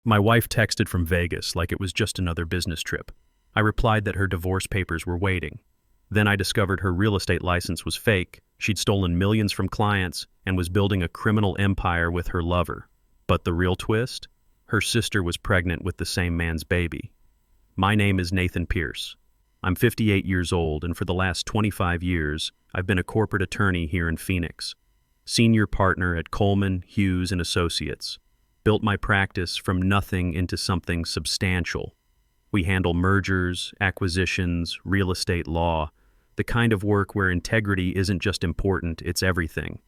My wife texted from Vegas like it was just another business trip. I replied that her divorce papers were waiting. Then I discovered her real estate license was fake, she'd stolen millions from clients, and was building a criminal empire with her lover. But the real twist? Her sister was pregnant with the same man's baby. My name is Nathan Pierce. I'm 58 years old, and for the last 25 years, I've been a corporate attorney here in Phoenix. Senior partner at Coleman, Hughes and Associates. Built my practice from nothing into something substantial. We handle mergers, acquisitions, real estate law, the kind of work where integrity isn't just important, it's everything.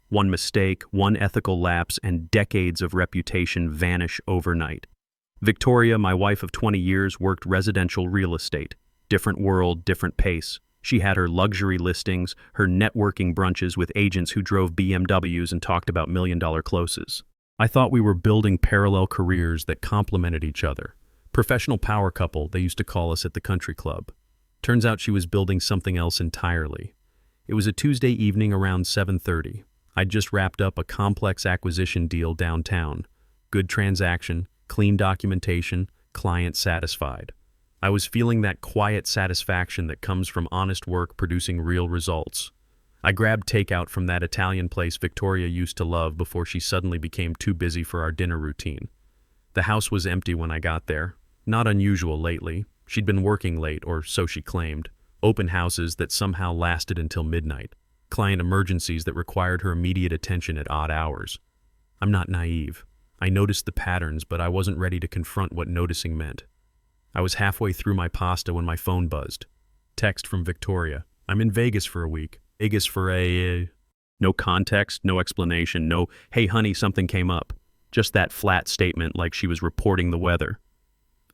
One mistake, one ethical lapse, and decades of reputation vanish overnight. Victoria, my wife of 20 years, worked residential real estate. Different world, different pace. She had her luxury listings, her networking brunches with agents who drove BMWs and talked about million-dollar closes. I thought we were building parallel careers that complemented each other. Professional power couple, they used to call us at the country club. Turns out she was building something else entirely. It was a Tuesday evening around 7:30. I'd just wrapped up a complex acquisition deal downtown. Good transaction, clean documentation, client satisfied. I was feeling that quiet satisfaction that comes from honest work producing real results. I grabbed takeout from that Italian place Victoria used to love before she suddenly became too busy for our dinner routine. The house was empty when I got there. Not unusual lately. She'd been working late, or so she claimed. Open houses that somehow lasted until midnight. Client emergencies that required her immediate attention at odd hours. I'm not naive. I noticed the patterns, but I wasn't ready to confront what noticing meant. I was halfway through my pasta when my phone buzzed. Text from Victoria. I'm in Vegas for a week. Vegas for a... No context, no explanation, no, hey honey, something came up. Just that flat statement like she was reporting the weather.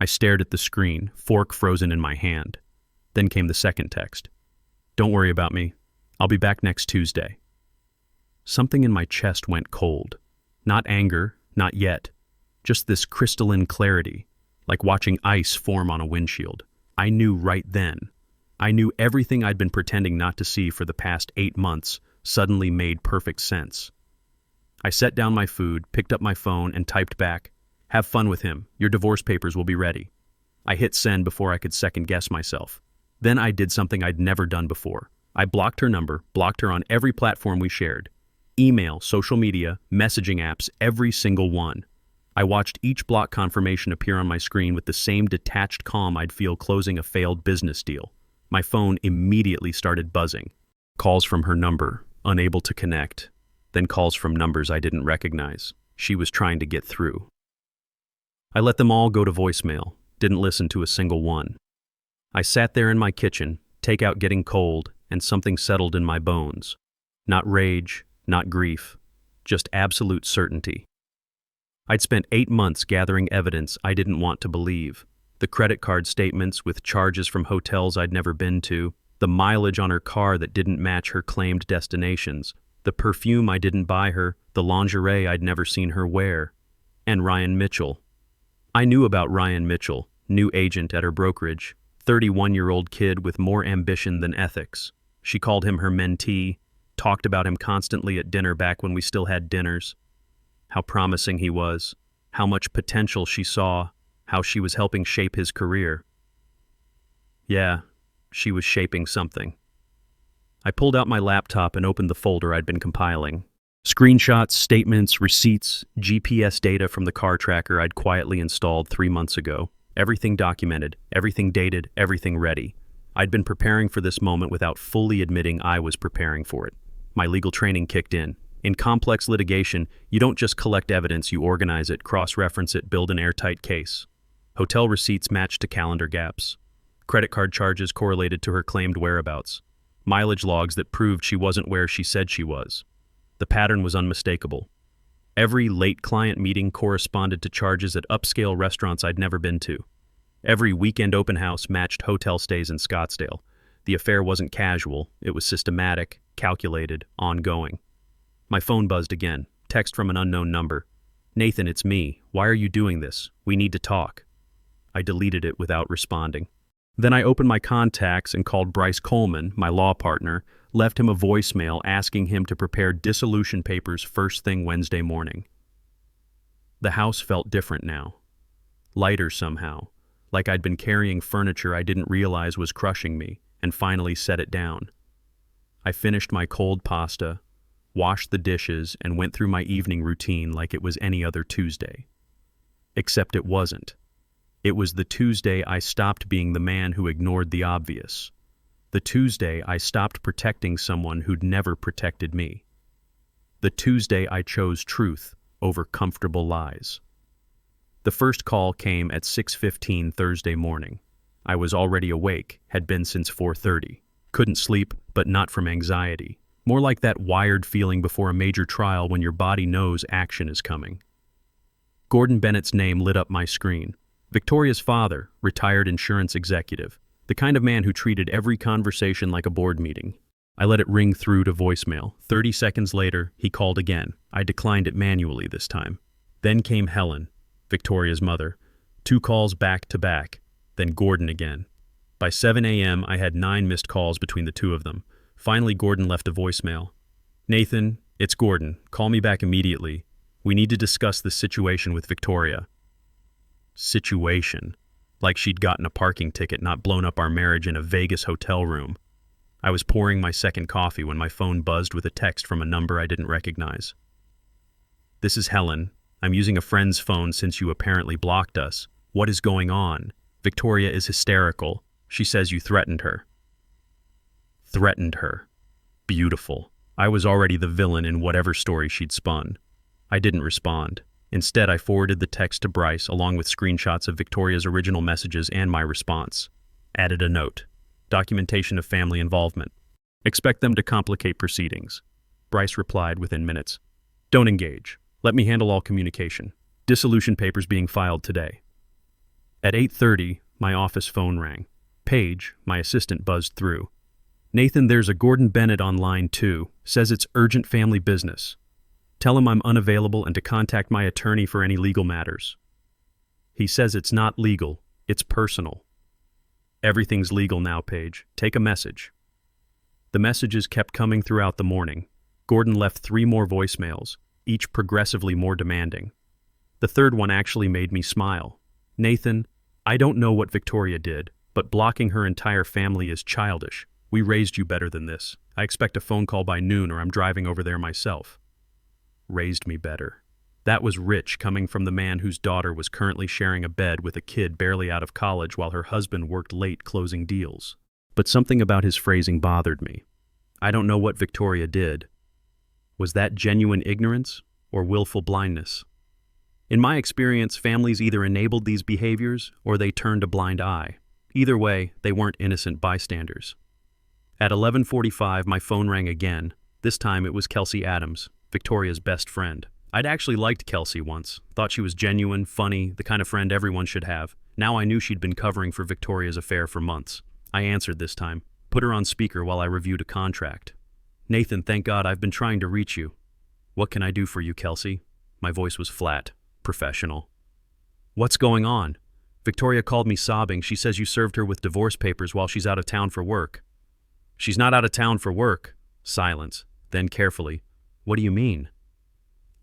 I stared at the screen, fork frozen in my hand. Then came the second text. Don't worry about me. I'll be back next Tuesday. Something in my chest went cold. Not anger, not yet. Just this crystalline clarity, like watching ice form on a windshield. I knew right then. I knew everything I'd been pretending not to see for the past 8 months suddenly made perfect sense. I set down my food, picked up my phone, and typed back, "Have fun with him. Your divorce papers will be ready." I hit send before I could second-guess myself. Then I did something I'd never done before. I blocked her number, blocked her on every platform we shared. Email, social media, messaging apps, every single one. I watched each block confirmation appear on my screen with the same detached calm I'd feel closing a failed business deal. My phone immediately started buzzing. Calls from her number, unable to connect. Then calls from numbers I didn't recognize. She was trying to get through. I let them all go to voicemail, didn't listen to a single one. I sat there in my kitchen, takeout getting cold, and something settled in my bones. Not rage, not grief, just absolute certainty. I'd spent 8 months gathering evidence I didn't want to believe. The credit card statements with charges from hotels I'd never been to, the mileage on her car that didn't match her claimed destinations, the perfume I didn't buy her, the lingerie I'd never seen her wear, and Ryan Mitchell. I knew about Ryan Mitchell, new agent at her brokerage, 31-year-old kid with more ambition than ethics. She called him her mentee, talked about him constantly at dinner back when we still had dinners. How promising he was, how much potential she saw, how she was helping shape his career. Yeah, she was shaping something. I pulled out my laptop and opened the folder I'd been compiling. Screenshots, statements, receipts, GPS data from the car tracker I'd quietly installed 3 months ago. Everything documented, everything dated, everything ready. I'd been preparing for this moment without fully admitting I was preparing for it. My legal training kicked in. In complex litigation, you don't just collect evidence, you organize it, cross-reference it, build an airtight case. Hotel receipts matched to calendar gaps. Credit card charges correlated to her claimed whereabouts. Mileage logs that proved she wasn't where she said she was. The pattern was unmistakable. Every late client meeting corresponded to charges at upscale restaurants I'd never been to. Every weekend open house matched hotel stays in Scottsdale. The affair wasn't casual, it was systematic, calculated, ongoing. My phone buzzed again, text from an unknown number. "Nathan, it's me. Why are you doing this? We need to talk." I deleted it without responding. Then I opened my contacts and called Bryce Coleman, my law partner, left him a voicemail asking him to prepare dissolution papers first thing Wednesday morning. The house felt different now. lighter somehow, like I'd been carrying furniture I didn't realize was crushing me, and finally set it down. I finished my cold pasta, washed the dishes, and went through my evening routine like it was any other Tuesday. Except it wasn't. It was the Tuesday I stopped being the man who ignored the obvious. The Tuesday I stopped protecting someone who'd never protected me. The Tuesday I chose truth over comfortable lies. The first call came at 6:15 Thursday morning. I was already awake, had been since 4:30. Couldn't sleep, but not from anxiety. More like that wired feeling before a major trial when your body knows action is coming. Gordon Bennett's name lit up my screen. Victoria's father, retired insurance executive. The kind of man who treated every conversation like a board meeting. I let it ring through to voicemail. 30 seconds later, he called again. I declined it manually this time. Then came Helen, Victoria's mother. 2 calls back to back. Then Gordon again. By 7 a.m., I had 9 missed calls between the two of them. Finally, Gordon left a voicemail. "Nathan, it's Gordon. Call me back immediately. We need to discuss this situation with Victoria." Situation. Like she'd gotten a parking ticket, not blown up our marriage in a Vegas hotel room. I was pouring my second coffee when my phone buzzed with a text from a number I didn't recognize. "This is Helen. I'm using a friend's phone since you apparently blocked us. What is going on? Victoria is hysterical. She says you threatened her." Threatened her. Beautiful. I was already the villain in whatever story she'd spun. I didn't respond. Instead, I forwarded the text to Bryce along with screenshots of Victoria's original messages and my response. Added a note. Documentation of family involvement. Expect them to complicate proceedings. Bryce replied within minutes. Don't engage. Let me handle all communication. Dissolution papers being filed today. At 8:30, my office phone rang. Paige, my assistant, buzzed through. Nathan, there's a Gordon Bennett on line 2. Says it's urgent family business. Tell him I'm unavailable and to contact my attorney for any legal matters. He says it's not legal, it's personal. Everything's legal now, Paige. Take a message. The messages kept coming throughout the morning. Gordon left 3 more voicemails, each progressively more demanding. The third one actually made me smile. Nathan, I don't know what Victoria did, but blocking her entire family is childish. We raised you better than this. I expect a phone call by noon or I'm driving over there myself. Raised me better. That was rich coming from the man whose daughter was currently sharing a bed with a kid barely out of college while her husband worked late closing deals. But something about his phrasing bothered me. I don't know what Victoria did. Was that genuine ignorance or willful blindness? In my experience, families either enabled these behaviors or they turned a blind eye. Either way, they weren't innocent bystanders. At 11:45, my phone rang again. This time it was Kelsey Adams, Victoria's best friend. I'd actually liked Kelsey once, thought she was genuine, funny, the kind of friend everyone should have. Now I knew she'd been covering for Victoria's affair for months. I answered this time, put her on speaker while I reviewed a contract. Nathan, thank God I've been trying to reach you. What can I do for you, Kelsey? My voice was flat, professional. What's going on? Victoria called me sobbing. She says you served her with divorce papers while she's out of town for work. She's not out of town for work. Silence. Then carefully. What do you mean?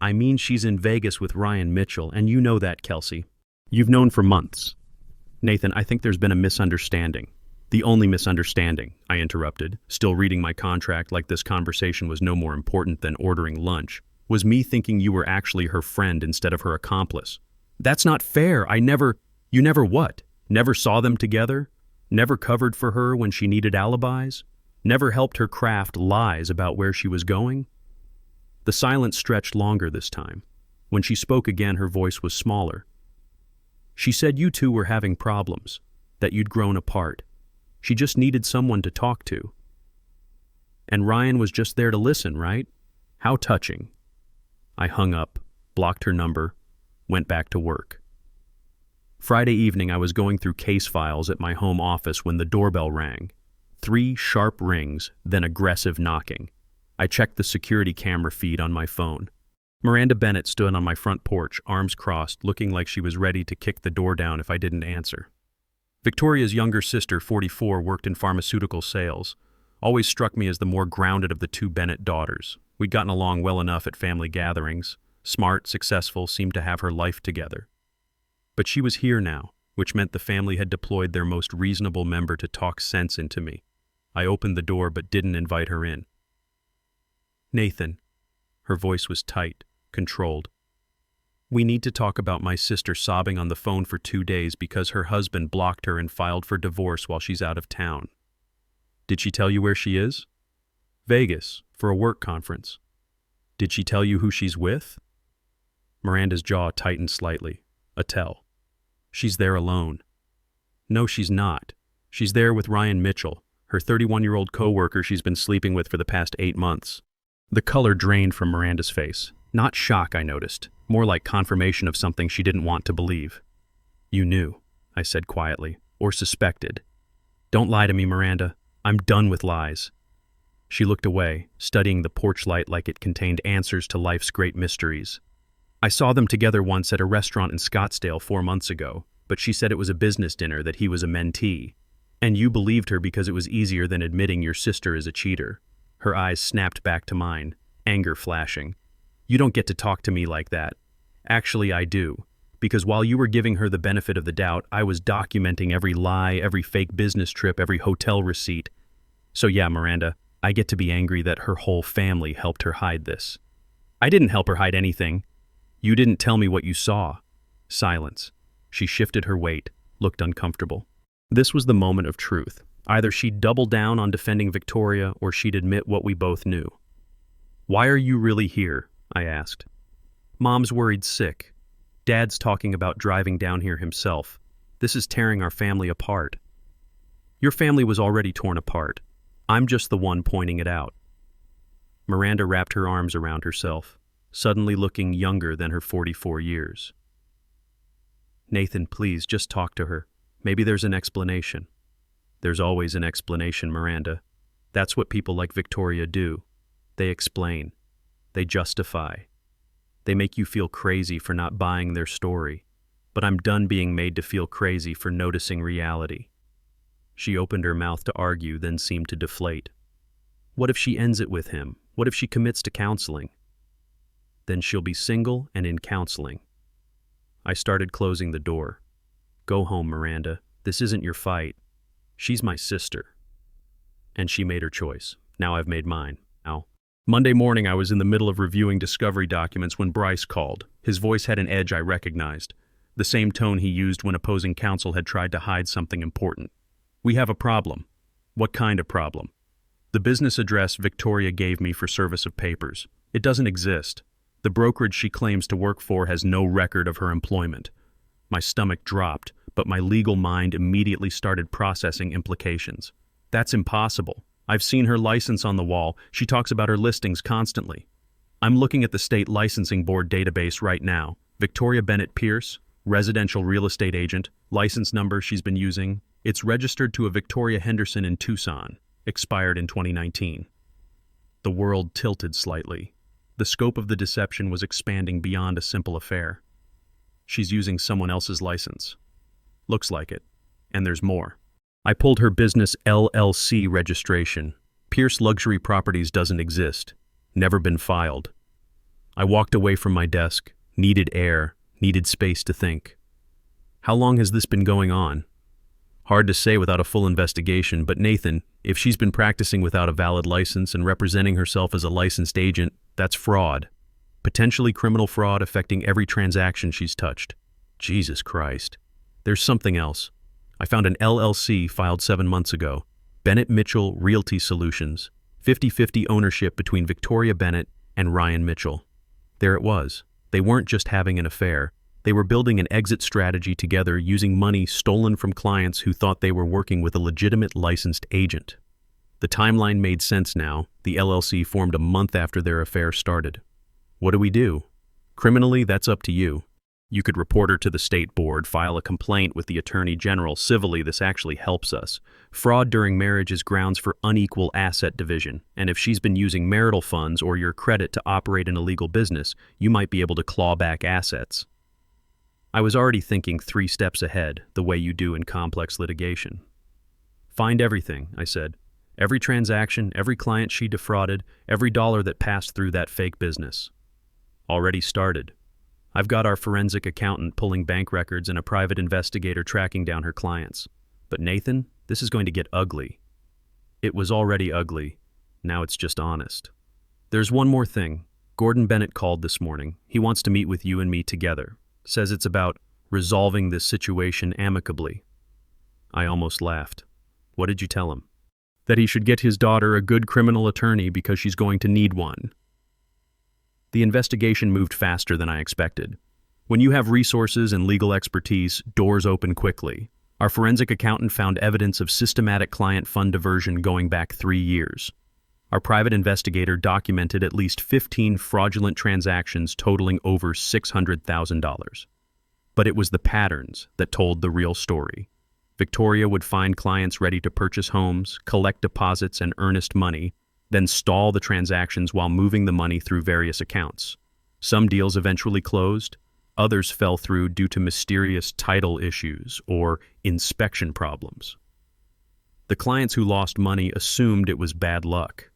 I mean she's in Vegas with Ryan Mitchell, and you know that, Kelsey. You've known for months. Nathan, I think there's been a misunderstanding. The only misunderstanding, I interrupted, still reading my contract like this conversation was no more important than ordering lunch, was me thinking you were actually her friend instead of her accomplice. That's not fair. You never what? Never saw them together? Never covered for her when she needed alibis? Never helped her craft lies about where she was going? The silence stretched longer this time. When she spoke again, her voice was smaller. She said you two were having problems, that you'd grown apart. She just needed someone to talk to. And Ryan was just there to listen, right? How touching. I hung up, blocked her number, went back to work. Friday evening, I was going through case files at my home office when the doorbell rang. 3 sharp rings, then aggressive knocking. I checked the security camera feed on my phone. Miranda Bennett stood on my front porch, arms crossed, looking like she was ready to kick the door down if I didn't answer. Victoria's younger sister, 44, worked in pharmaceutical sales. Always struck me as the more grounded of the 2 Bennett daughters. We'd gotten along well enough at family gatherings. Smart, successful, seemed to have her life together. But she was here now, which meant the family had deployed their most reasonable member to talk sense into me. I opened the door but didn't invite her in. "Nathan." Her voice was tight, controlled. "We need to talk about my sister sobbing on the phone for 2 days because her husband blocked her and filed for divorce while she's out of town." "Did she tell you where she is?" "Vegas, for a work conference." "Did she tell you who she's with?" Miranda's jaw tightened slightly. A tell. "She's there alone." "No, she's not. She's there with Ryan Mitchell, her 31-year-old co-worker she's been sleeping with for the past 8 months. The color drained from Miranda's face. Not shock, I noticed. More like confirmation of something she didn't want to believe. "You knew," I said quietly, "or suspected." "Don't lie to me, Miranda. I'm done with lies." She looked away, studying the porch light like it contained answers to life's great mysteries. "I saw them together once at a restaurant in Scottsdale 4 months ago, but she said it was a business dinner, that he was a mentee. And you believed her because it was easier than admitting your sister is a cheater." Her eyes snapped back to mine, anger flashing. "You don't get to talk to me like that." "Actually, I do. Because while you were giving her the benefit of the doubt, I was documenting every lie, every fake business trip, every hotel receipt. So yeah, Miranda, I get to be angry that her whole family helped her hide this." "I didn't help her hide anything." "You didn't tell me what you saw." Silence. She shifted her weight, looked uncomfortable. This was the moment of truth. Either she'd double down on defending Victoria, or she'd admit what we both knew. "Why are you really here?" I asked. "Mom's worried sick. Dad's talking about driving down here himself. This is tearing our family apart." "Your family was already torn apart. I'm just the one pointing it out." Miranda wrapped her arms around herself, suddenly looking younger than her 44 years. "Nathan, please, just talk to her. Maybe there's an explanation." "There's always an explanation, Miranda. That's what people like Victoria do. They explain. They justify. They make you feel crazy for not buying their story. But I'm done being made to feel crazy for noticing reality." She opened her mouth to argue, then seemed to deflate. "What if she ends it with him? What if she commits to counseling?" "Then she'll be single and in counseling." I started closing the door. "Go home, Miranda. This isn't your fight. She's my sister." And she made her choice. Now I've made mine. Now. Monday morning, I was in the middle of reviewing discovery documents when Bryce called. His voice had an edge I recognized, the same tone he used when opposing counsel had tried to hide something important. "We have a problem." "What kind of problem?" "The business address Victoria gave me for service of papers. It doesn't exist. The brokerage she claims to work for has no record of her employment." My stomach dropped, but my legal mind immediately started processing implications. "That's impossible. I've seen her license on the wall. She talks about her listings constantly." "I'm looking at the state licensing board database right now. Victoria Bennett Pierce, residential real estate agent, license number she's been using. It's registered to a Victoria Henderson in Tucson, expired in 2019. The world tilted slightly. The scope of the deception was expanding beyond a simple affair. She's using someone else's license. Looks like it. And there's more. I pulled her business LLC registration. Pierce Luxury Properties doesn't exist. Never been filed. I walked away from my desk, needed air, needed space to think. How long has this been going on? Hard to say without a full investigation, but Nathan, if she's been practicing without a valid license and representing herself as a licensed agent, that's fraud. Potentially criminal fraud affecting every transaction she's touched. Jesus Christ. There's something else. I found an LLC filed 7 months ago. Bennett Mitchell Realty Solutions. 50-50 ownership between Victoria Bennett and Ryan Mitchell. There it was. They weren't just having an affair. They were building an exit strategy together using money stolen from clients who thought they were working with a legitimate licensed agent. The timeline made sense now. The LLC formed a month after their affair started. What do we do? Criminally, that's up to you. You could report her to the state board, file a complaint with the attorney general. Civilly, this actually helps us. Fraud during marriage is grounds for unequal asset division, and if she's been using marital funds or your credit to operate an illegal business, you might be able to claw back assets. I was already thinking 3 steps ahead, the way you do in complex litigation. Find everything, I said. Every transaction, every client she defrauded, every dollar that passed through that fake business. Already started. I've got our forensic accountant pulling bank records and a private investigator tracking down her clients. But Nathan, this is going to get ugly. It was already ugly. Now it's just honest. There's one more thing. Gordon Bennett called this morning. He wants to meet with you and me together. Says it's about resolving this situation amicably. I almost laughed. What did you tell him? That he should get his daughter a good criminal attorney because she's going to need one. The investigation moved faster than I expected. When you have resources and legal expertise, doors open quickly. Our forensic accountant found evidence of systematic client fund diversion going back 3 years. Our private investigator documented at least 15 fraudulent transactions totaling over $600,000. But it was the patterns that told the real story. Victoria would find clients ready to purchase homes, collect deposits and earnest money, then stall the transactions while moving the money through various accounts. Some deals eventually closed, others fell through due to mysterious title issues or inspection problems. The clients who lost money assumed it was bad luck.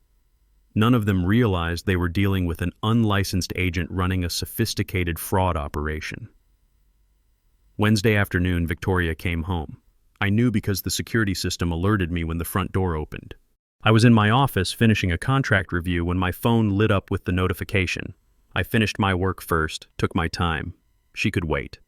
None of them realized they were dealing with an unlicensed agent running a sophisticated fraud operation. Wednesday afternoon, Victoria came home. I knew because the security system alerted me when the front door opened. I was in my office finishing a contract review when my phone lit up with the notification. I finished my work first, took my time. She could wait.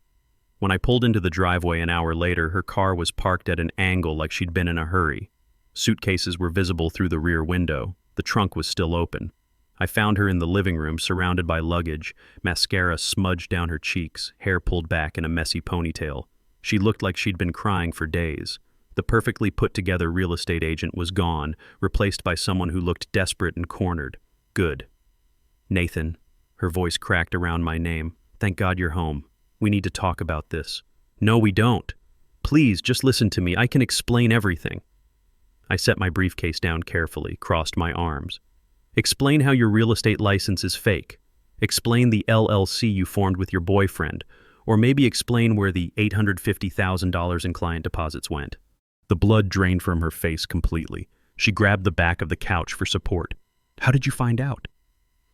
When I pulled into the driveway an hour later, her car was parked at an angle like she'd been in a hurry. Suitcases were visible through the rear window. The trunk was still open. I found her in the living room, surrounded by luggage, mascara smudged down her cheeks, hair pulled back in a messy ponytail. She looked like she'd been crying for days. The perfectly put-together real estate agent was gone, replaced by someone who looked desperate and cornered. Good. Nathan. Her voice cracked around my name. Thank God you're home. We need to talk about this. No, we don't. Please, just listen to me. I can explain everything. I set my briefcase down carefully, crossed my arms. Explain how your real estate license is fake. Explain the LLC you formed with your boyfriend. Or maybe explain where the $850,000 in client deposits went. The blood drained from her face completely. She grabbed the back of the couch for support. How did you find out?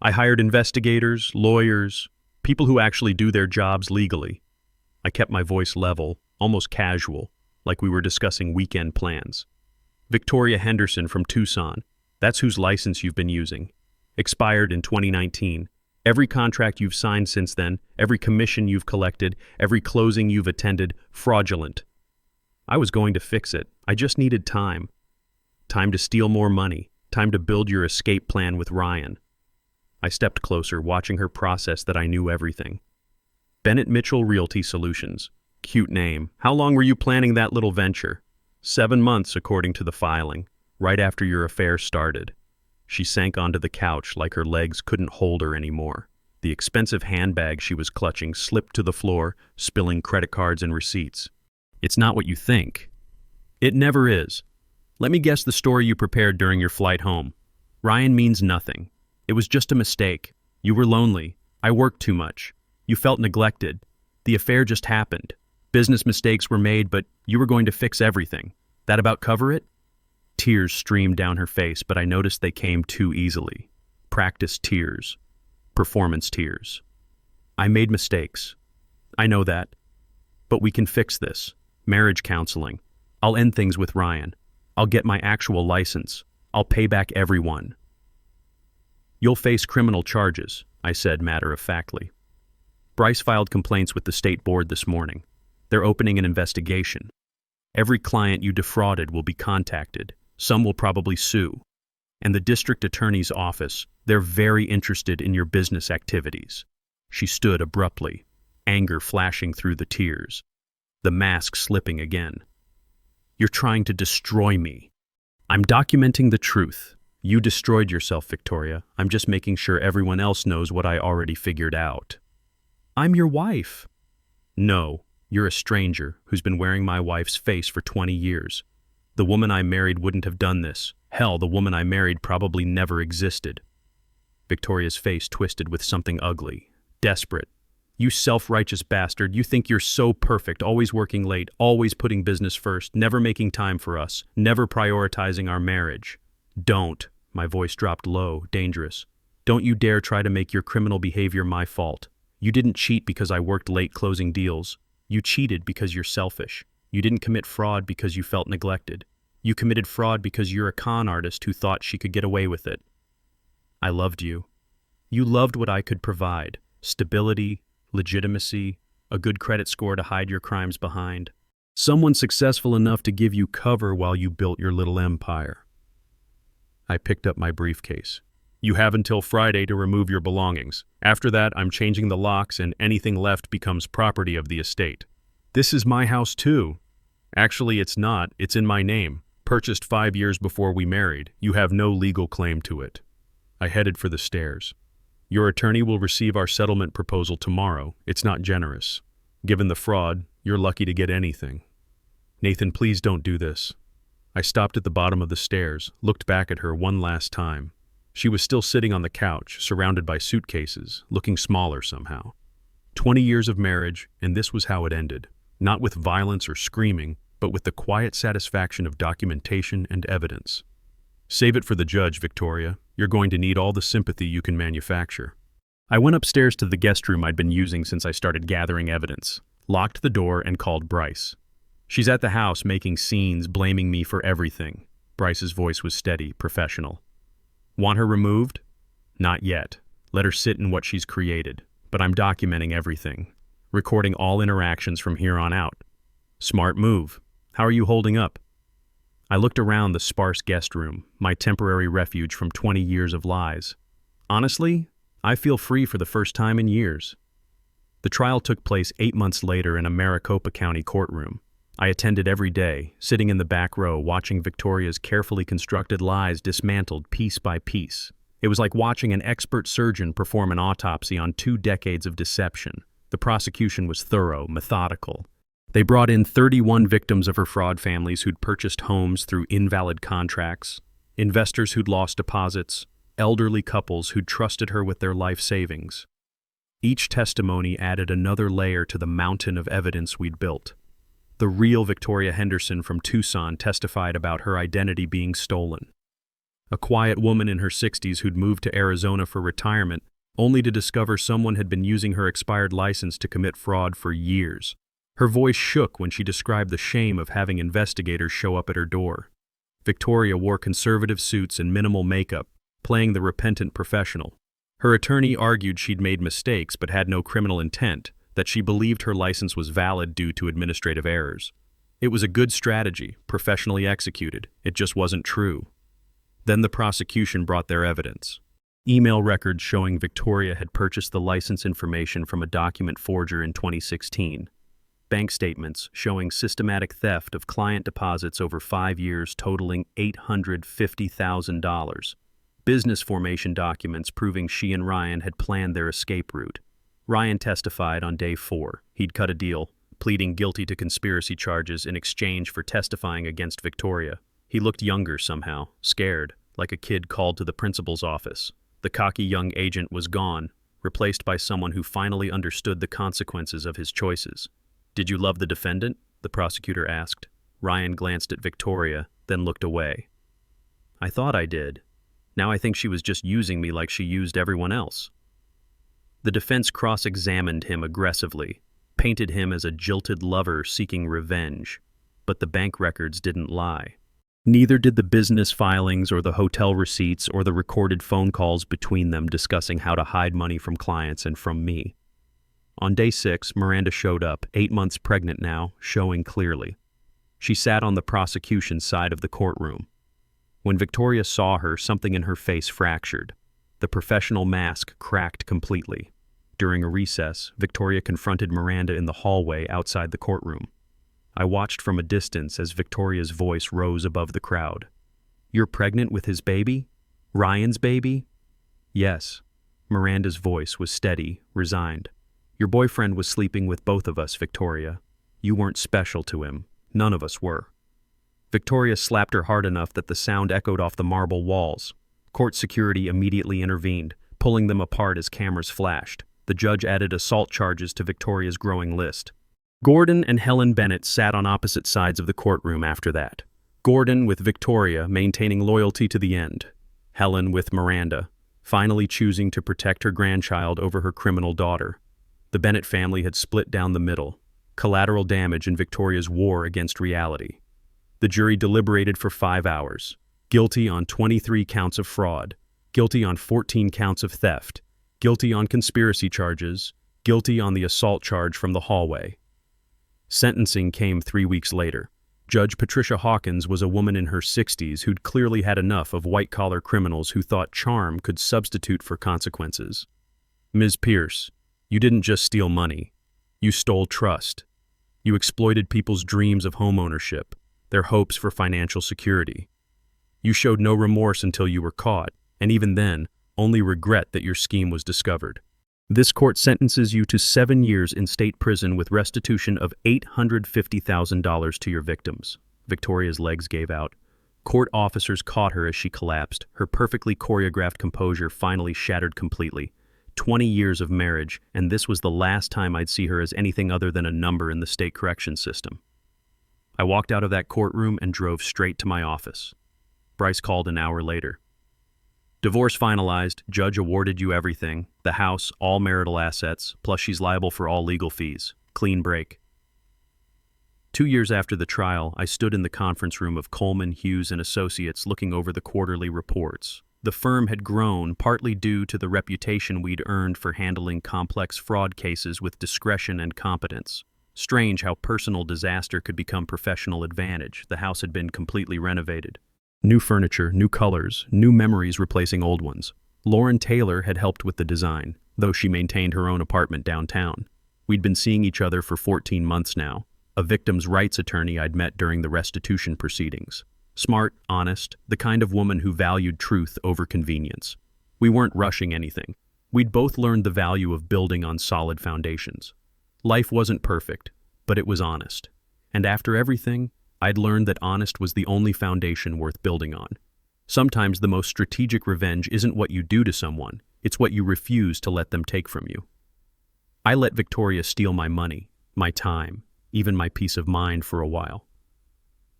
I hired investigators, lawyers, people who actually do their jobs legally. I kept my voice level, almost casual, like we were discussing weekend plans. Victoria Henderson from Tucson. That's whose license you've been using. Expired in 2019. Every contract you've signed since then, every commission you've collected, every closing you've attended, fraudulent. I was going to fix it. I just needed time. Time to steal more money. Time to build your escape plan with Ryan. I stepped closer, watching her process that I knew everything. Bennett Mitchell Realty Solutions. Cute name. How long were you planning that little venture? 7 months, according to the filing, right after your affair started. She sank onto the couch like her legs couldn't hold her anymore. The expensive handbag she was clutching slipped to the floor, spilling credit cards and receipts. It's not what you think. It never is. Let me guess the story you prepared during your flight home. Ryan means nothing. It was just a mistake. You were lonely. I worked too much. You felt neglected. The affair just happened. Business mistakes were made, but you were going to fix everything. That about cover it? Tears streamed down her face, but I noticed they came too easily. Practice tears. Performance tears. I made mistakes. I know that. But we can fix this. Marriage counseling. I'll end things with Ryan. I'll get my actual license. I'll pay back everyone. You'll face criminal charges, I said matter-of-factly. Bryce filed complaints with the state board this morning. They're opening an investigation. Every client you defrauded will be contacted. Some will probably sue. And the district attorney's office, they're very interested in your business activities. She stood abruptly, anger flashing through the tears, the mask slipping again. You're trying to destroy me. I'm documenting the truth. You destroyed yourself, Victoria. I'm just making sure everyone else knows what I already figured out. I'm your wife. No, you're a stranger who's been wearing my wife's face for 20 years. The woman I married wouldn't have done this. Hell, the woman I married probably never existed. Victoria's face twisted with something ugly, desperate. You self-righteous bastard, you think you're so perfect, always working late, always putting business first, never making time for us, never prioritizing our marriage. Don't. My voice dropped low, dangerous. Don't you dare try to make your criminal behavior my fault. You didn't cheat because I worked late closing deals. You cheated because you're selfish. You didn't commit fraud because you felt neglected. You committed fraud because you're a con artist who thought she could get away with it. I loved you. You loved what I could provide: stability, legitimacy, a good credit score to hide your crimes behind. Someone successful enough to give you cover while you built your little empire. I picked up my briefcase. You have until Friday to remove your belongings. After that, I'm changing the locks and anything left becomes property of the estate. This is my house too. Actually, it's not. It's in my name. Purchased 5 years before we married. You have no legal claim to it. I headed for the stairs. Your attorney will receive our settlement proposal tomorrow. It's not generous. Given the fraud, you're lucky to get anything. Nathan, please don't do this. I stopped at the bottom of the stairs, looked back at her one last time. She was still sitting on the couch, surrounded by suitcases, looking smaller somehow. 20 years of marriage, and this was how it ended. Not with violence or screaming, but with the quiet satisfaction of documentation and evidence. Save it for the judge, Victoria. You're going to need all the sympathy you can manufacture. I went upstairs to the guest room I'd been using since I started gathering evidence, locked the door, and called Bryce. She's at the house making scenes, blaming me for everything. Bryce's voice was steady, professional. Want her removed? Not yet. Let her sit in what she's created. But I'm documenting everything, recording all interactions from here on out. Smart move. How are you holding up? I looked around the sparse guest room, my temporary refuge from 20 years of lies. Honestly, I feel free for the first time in years. The trial took place 8 months later in a Maricopa County courtroom. I attended every day, sitting in the back row watching Victoria's carefully constructed lies dismantled piece by piece. It was like watching an expert surgeon perform an autopsy on 2 decades of deception. The prosecution was thorough, methodical. They brought in 31 victims of her fraud families who'd purchased homes through invalid contracts, investors who'd lost deposits, elderly couples who'd trusted her with their life savings. Each testimony added another layer to the mountain of evidence we'd built. The real Victoria Henderson from Tucson testified about her identity being stolen. A quiet woman in her 60s who'd moved to Arizona for retirement, only to discover someone had been using her expired license to commit fraud for years. Her voice shook when she described the shame of having investigators show up at her door. Victoria wore conservative suits and minimal makeup, playing the repentant professional. Her attorney argued she'd made mistakes but had no criminal intent, that she believed her license was valid due to administrative errors. It was a good strategy, professionally executed. It just wasn't true. Then the prosecution brought their evidence. Email records showing Victoria had purchased the license information from a document forger in 2016. Bank statements showing systematic theft of client deposits over 5 years totaling $850,000. Business formation documents proving she and Ryan had planned their escape route. Ryan testified on day 4. He'd cut a deal, pleading guilty to conspiracy charges in exchange for testifying against Victoria. He looked younger somehow, scared, like a kid called to the principal's office. The cocky young agent was gone, replaced by someone who finally understood the consequences of his choices. Did you love the defendant? The prosecutor asked. Ryan glanced at Victoria, then looked away. I thought I did. Now I think she was just using me like she used everyone else. The defense cross-examined him aggressively, painted him as a jilted lover seeking revenge. But the bank records didn't lie. Neither did the business filings or the hotel receipts or the recorded phone calls between them discussing how to hide money from clients and from me. On day 6, Miranda showed up, 8 months pregnant now, showing clearly. She sat on the prosecution's side of the courtroom. When Victoria saw her, something in her face fractured. The professional mask cracked completely. During a recess, Victoria confronted Miranda in the hallway outside the courtroom. I watched from a distance as Victoria's voice rose above the crowd. You're pregnant with his baby? Ryan's baby? Yes. Miranda's voice was steady, resigned. Your boyfriend was sleeping with both of us, Victoria. You weren't special to him. None of us were. Victoria slapped her hard enough that the sound echoed off the marble walls. Court security immediately intervened, pulling them apart as cameras flashed. The judge added assault charges to Victoria's growing list. Gordon and Helen Bennett sat on opposite sides of the courtroom after that. Gordon with Victoria maintaining loyalty to the end. Helen with Miranda, finally choosing to protect her grandchild over her criminal daughter. The Bennett family had split down the middle, collateral damage in Victoria's war against reality. The jury deliberated for 5 hours. Guilty on 23 counts of fraud, guilty on 14 counts of theft, guilty on conspiracy charges, guilty on the assault charge from the hallway. Sentencing came 3 weeks later. Judge Patricia Hawkins was a woman in her 60s who'd clearly had enough of white-collar criminals who thought charm could substitute for consequences. Ms. Pierce, you didn't just steal money. You stole trust. You exploited people's dreams of homeownership, their hopes for financial security. You showed no remorse until you were caught, and even then, only regret that your scheme was discovered. This court sentences you to 7 years in state prison with restitution of $850,000 to your victims. Victoria's legs gave out. Court officers caught her as she collapsed, her perfectly choreographed composure finally shattered completely. 20 years of marriage, and this was the last time I'd see her as anything other than a number in the state correction system. I walked out of that courtroom and drove straight to my office. Bryce called an hour later. Divorce finalized, judge awarded you everything, the house, all marital assets, plus she's liable for all legal fees. Clean break. 2 years after the trial, I stood in the conference room of Coleman, Hughes & Associates looking over the quarterly reports. The firm had grown, partly due to the reputation we'd earned for handling complex fraud cases with discretion and competence. Strange how personal disaster could become professional advantage. The house had been completely renovated. New furniture, new colors, new memories replacing old ones. Lauren Taylor had helped with the design, though she maintained her own apartment downtown. We'd been seeing each other for 14 months now, a victim's rights attorney I'd met during the restitution proceedings. Smart, honest, the kind of woman who valued truth over convenience. We weren't rushing anything. We'd both learned the value of building on solid foundations. Life wasn't perfect, but it was honest. And after everything, I'd learned that honest was the only foundation worth building on. Sometimes the most strategic revenge isn't what you do to someone, it's what you refuse to let them take from you. I let Victoria steal my money, my time, even my peace of mind for a while.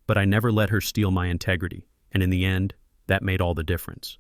But I never let her steal my integrity, and in the end, that made all the difference.